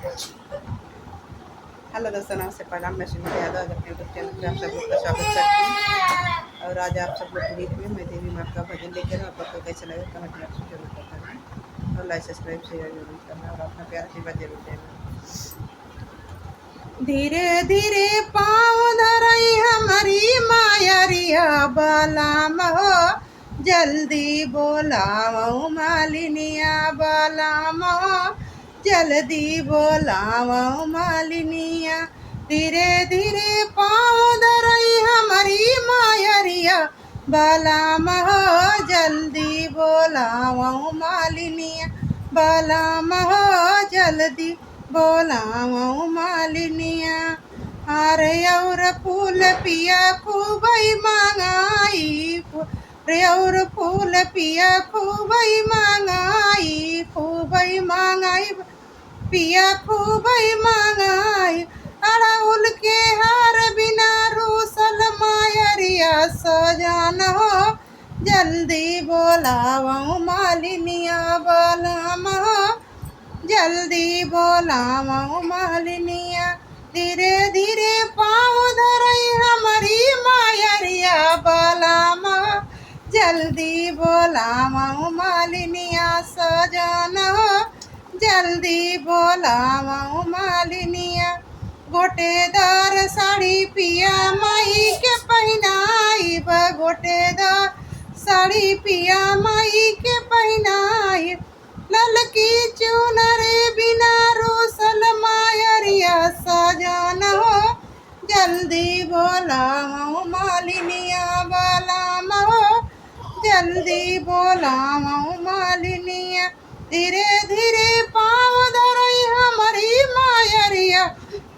Hello दोस्तों, नमस्ते, प्रणाम। मैं श्रीमती यादव आज अपने यूट्यूब चैनल पे आप सब लोग का स्वागत करती हूँ। और आज आप सब लोग के बीच में मैं देवी माँ का भजन लेकर आप लोग को कैसे लगे कमेंट में आपसे जरूर बताना और लाइक सब्सक्राइब शेयर जरूर करना और अपना प्यार आशीर्वाद जरूर देना। धीरे धीरे पाँव धरई हमारी मायरिया बालाम हो, जल्दी बोलावो मालिनिया बालाम हो, जल्दी बोलावो मालिनिया। धीरे धीरे पाँव धरई हमारी मायरिया बालाम हो, जल्दी बोलावो मालिनिया बालाम हो, जल्दी बोलावो मालिनिया। हार और फूल पिया खूबई मांगाई, और फूल पिया खूबई मांगाई, खूबई मांगाई पिया खूबई मांगाई। अड़हुल के हार बिना रूसल मायरिया सजान हो, जल्दी बोलावो मालिनिया बालाम हो, जल्दी बोलावो मालिनिया। धीरे धीरे पाँव धरई हमारी मायरिया बालाम हो, जल्दी बोलावो मालिनिया सजान हो, जल्दी बोलावो मालिनिया। गोटेदार साड़ी पिया माई के पहनाई, गोटेदार साड़ी पिया माई के पहनाई। ललकी चुनर बिना रूसल मायरिया सजान हो, जल्दी बोलावो मालिनिया बालाम हो, जल्दी बोलावो मालिनिया। धीरे धीरे पाँव धरई हमारी मायरिया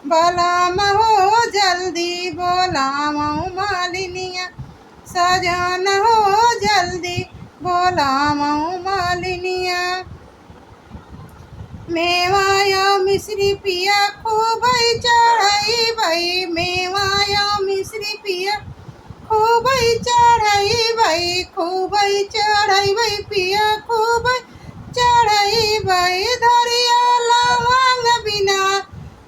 बालाम हो, जल्दी बोलावो मालिनिया सजान हो, जल्दी बोलावो मालिनिया। मेवाया मिश्री पिया खूबई चढ़ाई भाई, मेवाया मिश्री पिया खूबई चढ़ाई भाई, खूबई चढ़ाई भाई पिया खूबई चढ़ाई भाई। धरिया लवंग बिना,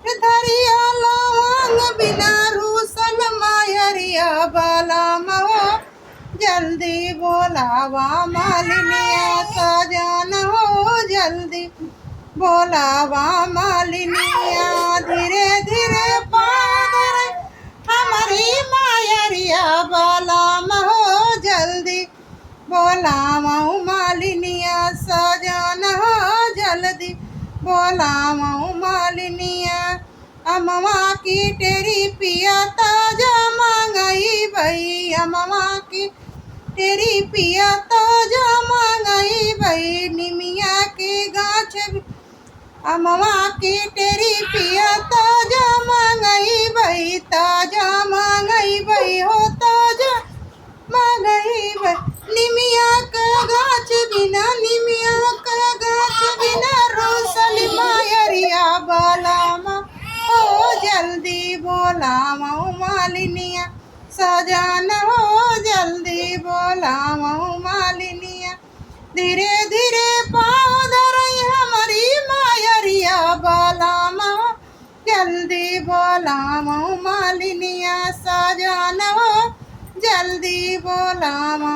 धरिया लवंग बिना रूसल मायरिया बालाम हो, जल्दी बोलावा मालिनिया सजान हो, जल्दी बोलावा मालिनिया। धीरे धीरे पाँव धरई हमारी मायरिया बालाम हो, जल्दी बोलावो मालिनिया सजान हो, जल्दी बोलावो मालिनिया। अमवा की तेरी पिया ताजा मांगई भई, अमवा की तेरी पिया ताजा मांगई भई। निमिया के गाछ अमवा की तेरी पिया ताजा मांगई भई, ताजा मांगई भई हो, ताजा मांगई भई। निमिया का गाछ बिना, निमिया का गाछ बिना रूसल मायरिया बालाम हो, जल्दी बोलावो मालिनिया सजान हो, जल्दी बोलावो मालिनिया। धीरे धीरे पाँव धरई हमारी मायरिया बालाम हो, जल्दी बोलावो मालिनिया सजान हो, जल्दी बोलावो